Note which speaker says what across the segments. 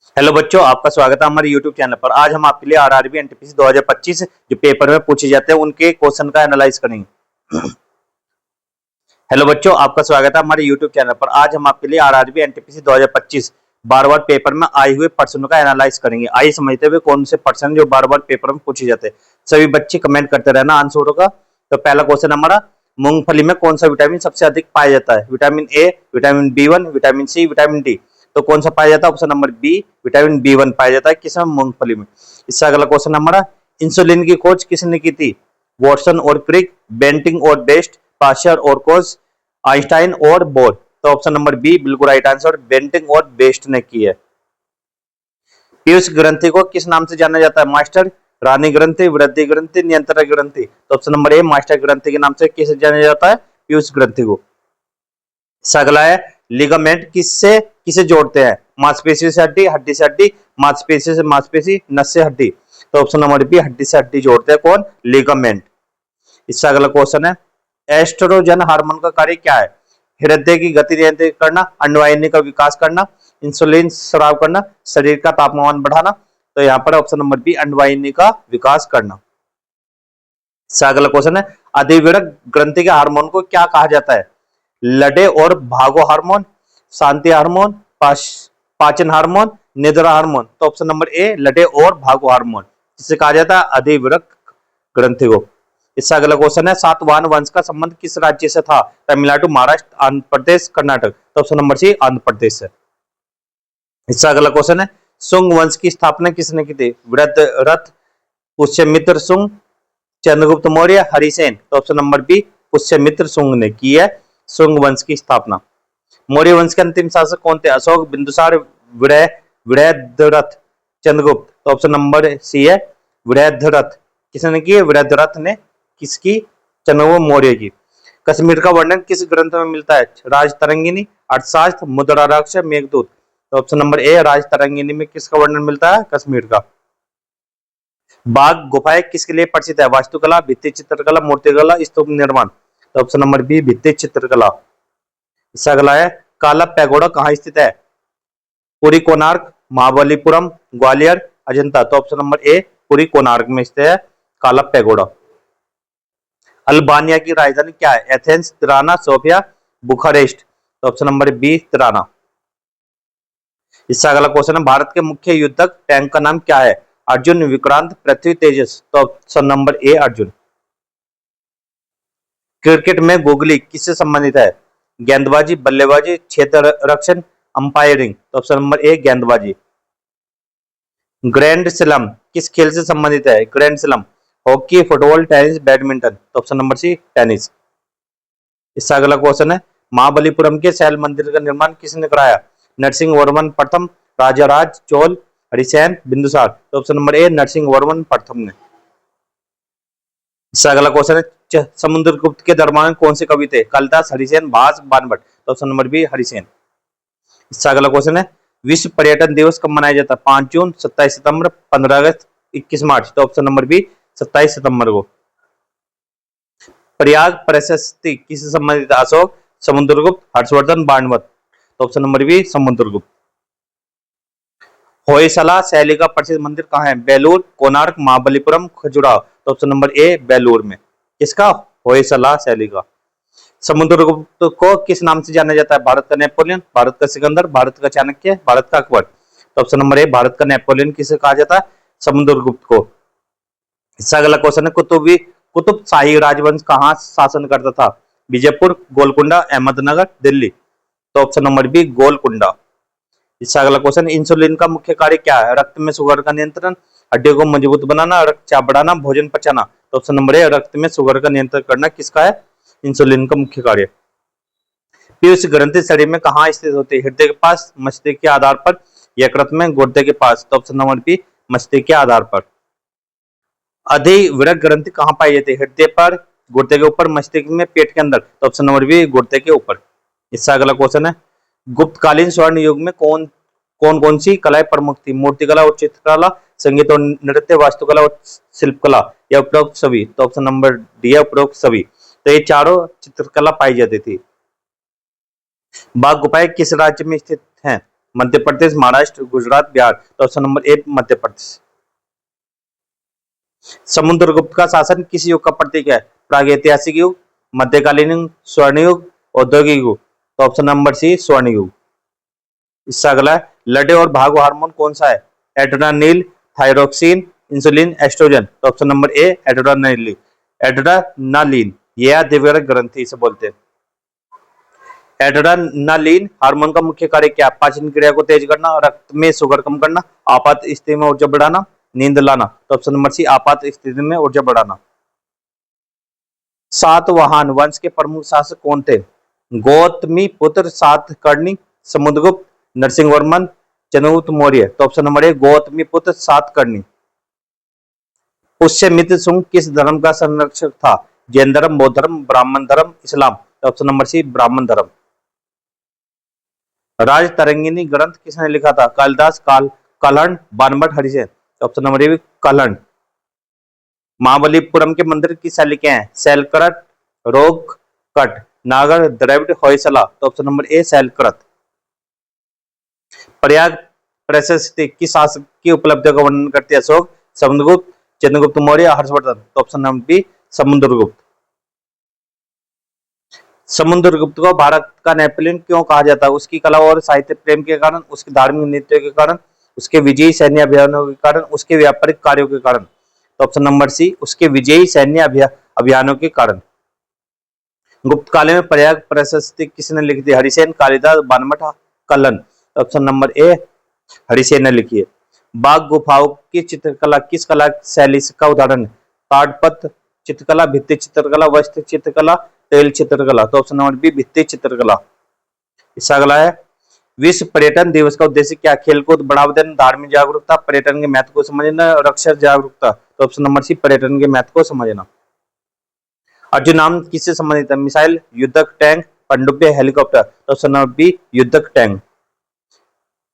Speaker 1: Hello बच्चों, आपका स्वागत है हमारे YouTube चैनल पर। आज हम आपके लिए आरआरबी एनटीपीसी 2025 जो पेपर में पूछे जाते हैं उनके क्वेश्चन का एनालाइज करेंगे। हेलो बच्चों, आपका स्वागत है हमारे YouTube चैनल पर। आज हम आपके लिए आरआरबी एनटीपीसी 2025 बार-बार पेपर में आए हुए प्रश्नों का एनालाइज करेंगे। आइए समझते हुए कौन से प्रश्न जो बार-बार पेपर में पूछे जाते हैं। सभी बच्चे कमेंट करते रहना आंसरों का। तो पहला क्वेश्चन हमारा, मूंगफली में कौन सा विटामिन सबसे अधिक पाया जाता है? Vitamin A, vitamin B one, vitamin C, vitamin D. तो कौन सा पाया जाता है? Option number B, vitamin B one पाया जाता है किस मूंगफली में। इससे अगला क्वेश्चन हमारा, इंसुलिन की खोज किसने की थी? वॉटसन और क्रिक, बेंटिंग और बेस्ट, पाश्चर और कोच, आइंस्टाइन और बोर। तो ऑप्शन नंबर बी बिल्कुल राइट आंसर, बेंटिंग और बेस्ट ने की है। पीयूष ग्रंथि को किस नाम से जाना जाता है? मास्टर, रानी ग्रंथि, वृद्धि ग्रंथि, नियंत्रण ग्रंथि। तो ऑप्शन नंबर ए मास्टर ग्रंथि के नाम से किसे जाना जाता है? पीयूष ग्रंथि को। अगला है, लिगामेंट किससे किसे जोड़ते हैं? मांसपेशी से हड्डी, हड्डी से हड्डी, मांसपेशी से मांसपेशी, नस से हड्डी। तो ऑप्शन नंबर बी हड्डी से हड्डी जोड़ते हैं कौन? लिगामेंट। इससे अगला क्वेश्चन है, एस्ट्रोजन हार्मोन का कार्य क्या है? हृदय की गति नियंत्रित करना, अंडवाहिनी का विकास करना, इंसुलिन स्राव करना, शरीर का तापमान बढ़ाना। तो यहाँ पर ऑप्शन नंबर बी अंडवाहिनी का विकास करना। इससे अगला क्वेश्चन है, अधिविरक ग्रंथि के हार्मोन को क्या कहा जाता है? लड़े और भागो हार्मोन, शांति हार्मोन, पाचन हार्मोन, निद्रा हार्मोन। तो ऑप्शन नंबर ए लड़े और भागो हार्मोन, जिसे कहा जाता है अधिविरक ग्रंथि को। इससे अगला क्वेश्चन है, सातवाहन वंश का संबंध किस राज्य से था? तमिलनाडु, महाराष्ट्र, आंध्र प्रदेश, कर्नाटक। तो ऑप्शन नंबर सी आंध्र प्रदेश से। इससे अगला क्वेश्चन है, शुंग वंश की स्थापना किसने की थी? वृद्धरथ, पुष्यमित्र शुंग, चंद्रगुप्त मौर्य, हरिसेन। तो option number B Pushyamitra Shunga ने की है शुंग वंश की स्थापना। मौर्य वंश के अंतिम शासक कौन थे? अशोक, बिंदुसार, वृद्धरथ, चंद्रगुप्त। तो ऑप्शन नंबर सी है वृद्धरथ। किसने की है? वृद्धरथ ने किसकी? चंद्रगुप्त मौर्य की। कश्मीर का वर्णन किस ग्रंथ में मिलता है? राजतरंगिणी, अर्थशास्त्र, मुद्राराक्ष, मेघदूत। तो ऑप्शन नंबर ए राजतरंगिणी में किसका वर्णन मिलता है? कश्मीर का। बाघ गुफाएं किसके लिए प्रसिद्ध है? वास्तुकला, भित्ति चित्रकला, मूर्तिकला, स्तूप निर्माण। तो ऑप्शन नंबर बी भित्ति चित्रकला। इससे अगला है, काला पैगोडा कहाँ स्थित है? पुरी, कोणार्क, महाबलीपुरम, ग्वालियर, अजंता। तो ऑप्शन नंबर ए पुरी कोणार्क में स्थित है काला पैगोडा। अल्बानिया की राजधानी क्या है? Athens, Tirana, Sofia, Bucharest. तो ऑप्शन नंबर बी तिराना। इससे अगला क्वेश्चन है, भारत के मुख्य युद्धक टैंक का नाम क्या है? अर्जुन, विक्रांत, पृथ्वी, तेजस। तो ऑप्शन नंबर ए अर्जुन। क्रिकेट में गोगली किससे संबंधित है? गेंदबाजी, बल्लेबाजी, क्षेत्र रक्षण, अंपायरिंग। तो ऑप्शन नंबर ए गेंदबाजी। ग्रैंड स्लैम किस खेल से संबंधित है? Grand slam hockey, football, tennis, badminton. तो ऑप्शन नंबर सी टेनिस। इससे अगला क्वेश्चन है, महाबलीपुरम के शैल मंदिर का निर्माण किसने कराया? नरसिंह वर्मन प्रथम, राजाराज चोल, हरिसेन, बिंदुसार। तो option number A Narasimha Varman प्रथम ने। इससे अगला क्वेश्चन है, समुद्रगुप्त के दरबार में कौन से कवि थे? कालिदास, हरिसेन, भास, बाणभट्ट। तो ऑप्शन नंबर बी हरिसेन। इससे अगला क्वेश्चन है, विश्व पर्यटन दिवस कब मनाया जाता है? 5 जून, 27 सितंबर, 15 अगस्त, 21 मार्च। तो ऑप्शन नंबर बी 27 सितंबर को। प्रयाग प्रशस्ति किससे संबंधित है? अशोक, समुद्रगुप्त, हर्षवर्धन, बाणभट्ट। तो option number B Samudragupta. Hoysala शैली का प्रसिद्ध मंदिर कहाँ है? बेलूर, कोणार्क, महाबलीपुरम, खजुराहो। तो ऑप्शन नंबर ए बेलूर में। किसका? होयसला शैली का। समुद्रगुप्त को किस नाम से जाना जाता है? भारत का नेपोलियन, भारत का सिकंदर, भारत का चाणक्य, भारत का अकबर। तो ऑप्शन नंबर ए भारत का नेपोलियन किसे कहा जाता है? समुद्रगुप्त को। इससे अगला क्वेश्चन है, कुतुब शाही राजवंश कहाँ शासन करता था? विजयपुर, गोलकुंडा, अहमदनगर, दिल्ली। तो ऑप्शन नंबर बी गोलकुंडा। इससे अगला क्वेश्चन, इंसुलिन का मुख्य कार्य क्या है? रक्त में शुगर का नियंत्रण, हड्डियों को मजबूत बनाना, रक्तचाप बढ़ाना, भोजन पचाना। तो ऑप्शन नंबर ए रक्त में शुगर का नियंत्रण करना किसका है? इंसुलिन का मुख्य कार्य। पीयूष ग्रंथि शरीर में कहाँ स्थित होती है? हृदय के पास, मस्तिष्क के आधार पर, यकृत में, गुर्दे के पास। तो ऑप्शन नंबर बी मस्तिष्क के आधार पर। अधिविरक ग्रंथि कहाँ पाई जाती है? हृदय पर, गुर्दे के ऊपर, मस्तिष्क में, पेट के अंदर। तो ऑप्शन नंबर बी गुर्दे के ऊपर। इससे अगला क्वेश्चन है, गुप्तकालीन स्वर्ण युग में कौन कौन सी कलाएं प्रमुख थी? मूर्तिकला और चित्रकला, संगीत और नृत्य, वास्तुकला और शिल्पकला, या उपरोक्त सभी। तो ऑप्शन नंबर डी है उपरोक्त सभी। तो ये चारों चित्रकला पाई जाती थी। बाघ गुफाएं किस राज्य में स्थित हैं? मध्य प्रदेश, महाराष्ट्र, गुजरात, बिहार। तो ऑप्शन नंबर ए मध्य प्रदेश। समुद्रगुप्त का शासन किस युग का प्रतीक है? प्रागैतिहासिक युग, मध्यकालीन युग, स्वर्ण युग, औद्योगिक युग। तो ऑप्शन नंबर सी स्वर्ण युग। इससे अगला है, लड़े और भागो हार्मोन कौन सा है? Adrenaline, thyroxine, insulin, oestrogen. तो option number A adrenaline. Adrenaline यह दिव्यरक ग्रंथि से बोलते हैं। एड्रेनालिन हार्मोन का मुख्य कार्य क्या? पाचन क्रिया को तेज करना, रक्त में शुगर कम करना, आपात स्थिति में ऊर्जा बढ़ाना, नींद लाना। तो ऑप्शन नंबर सी आपात स्थिति में ऊर्जा बढ़ाना। सातवाहन वंश के प्रमुख शासक कौन थे? गौतमी पुत्र सातकर्णी, समुद्रगुप्त, नरसिंहवर्मन, चंद्रगुप्त मौर्य। तो ऑप्शन नंबर ए गौतमी पुत्र सातकर्णी। पुष्यमित्र शुंग किस धर्म का संरक्षक था? जैन धर्म, बौद्ध धर्म, ब्राह्मण धर्म, इस्लाम। तो ऑप्शन नंबर सी ब्राह्मण धर्म। राज तरंगिणी ग्रंथ किसने लिखा था? कालिदास, कलहंड, बाणभट्ट, हरिसेन। तो ऑप्शन नंबर ए कलहंड। महाबलीपुरम के मंदिर की शैली क्या है? शैलकृत, रोक कट, नागर, द्रविड़, होयसला। तो ऑप्शन नंबर ए शैलकृत। प्रयाग प्रशस्ति किस शासक की उपलब्धियों का वर्णन करती है? अशोक, समुद्रगुप्त, चंद्रगुप्त मौर्य, हर्षवर्धन। तो option number B Samudragupta. Samudragupta को भारत का नेपोलियन क्यों कहा जाता है? उसकी कला और साहित्य प्रेम के कारण, उसके धार्मिक नीतियों के कारण, उसके विजयी सैन्य अभियानों के कारण, उसके व्यापारिक कार्यों के कारण। तो ऑप्शन नंबर सी उसके विजयी सैन्य अभियानों के कारण। गुप्त काल में प्रयाग प्रशस्ति किसने लिखी थी? Harisena, Kalidasa, Banabhatta, Kalhana. Option number A Harisena ने लिखी है। बाघ गुफाओं की चित्रकला किस कला शैली का उदाहरण है? ताड़पत्र चित्रकला, भित्ति चित्रकला, वस्त्र चित्रकला, तेल चित्रकला। तो ऑप्शन नंबर बी भित्ति चित्रकला। इससे अगला है, विश्व पर्यटन दिवस का उद्देश्य क्या? खेलकूद बढ़ावा देना, धार्मिक जागरूकता, पर्यटन के महत्व को समझना, रक्षा जागरूकता। तो ऑप्शन नंबर सी पर्यटन के महत्व को समझना। अर्जुन नाम किससे संबंधित है? मिसाइल, युद्धक, टैंक, पनडुब्बी, हेलीकॉप्टर। तो ऑप्शन नंबर बी युद्धक टैंक।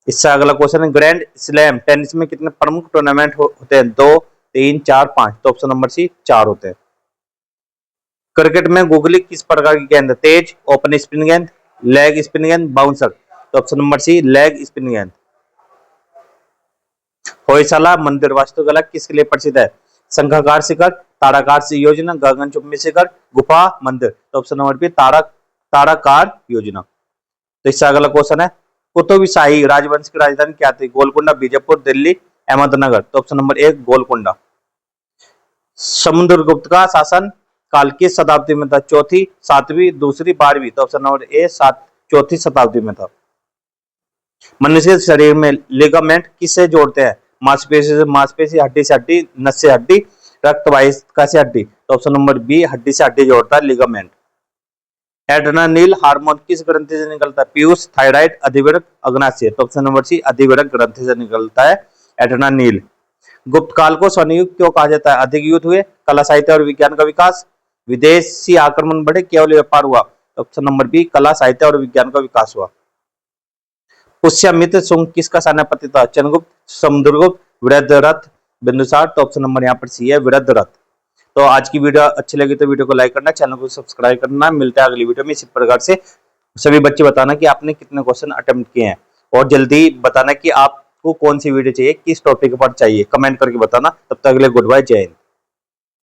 Speaker 1: इससे अगला क्वेश्चन है, ग्रैंड स्लैम टेनिस में कितने प्रमुख टूर्नामेंट होते हैं? 2, 3, 4, 5। तो ऑप्शन नंबर सी 4 होते हैं। क्रिकेट में गुगली किस प्रकार की गेंद? तेज, ओपन स्पिन गेंद, लेग स्पिन गेंद, बाउंसर। तो option number C leg spin गेंद। होयसला मंदिर वास्तुकला किसके लिए प्रसिद्ध है? शंखाकार शिखर, ताराकार योजना, गगनचुंबी शिखर, गुफा, मंदिर। तो ऑप्शन नंबर बी ताराकार योजना। तो इससे अगला क्वेश्चन है, कुतुब शाही राजवंश की राजधानी क्या थी? गोलकुंडा, बीजापुर, दिल्ली, अहमदनगर। तो ऑप्शन नंबर एक गोलकुंडा। समुद्रगुप्त का शासन काल किस शताब्दी में था? चौथी, सातवीं, दूसरी, 12वीं। तो ऑप्शन नंबर ए चौथी शताब्दी में था। मनुष्य के शरीर में लिगामेंट किससे जोड़ते हैं? मांसपेशी से मांसपेशी, हड्डी से हड्डी, नस से हड्डी, रक्त वाहिका से हड्डी। तो ऑप्शन नंबर बी हड्डी से हड्डी जोड़ता है लिगामेंट। एड्रेनालिन हार्मोन किस ग्रंथि से निकलता है? पीयूष, थायराइड, अधिवृक्क, अग्नाशय। तो ऑप्शन नंबर सी अधिवृक्क ग्रंथि से निकलता है एड्रेनालिन। गुप्त काल को स्वर्ण युग क्यों कहा जाता है? अधिक युद्ध हुए, कला साहित्य और विज्ञान का विकास, विदेशी आक्रमण बढ़े, केवल व्यापार हुआ। ऑप्शन नंबर बी कला साहित्य और विज्ञान का विकास हुआ। पुष्यमित्र शुंग किसका सेनापति था? चंद्रगुप्त, समुद्रगुप्त, वृद्धरथ, बिंदुसार। तो ऑप्शन नंबर यहाँ पर सी है वृद्धरथ। तो आज की वीडियो अच्छी लगी तो वीडियो को लाइक करना, चैनल को सब्सक्राइब करना। मिलता है अगली वीडियो में। इसी प्रकार से सभी बच्चे बताना कि आपने कितने क्वेश्चन अटेम्प्ट किए हैं और जल्दी बताना कि आपको कौन सी वीडियो चाहिए, किस टॉपिक पर चाहिए, कमेंट करके बताना। तब तक के लिए गुड बाय, जय हिंद।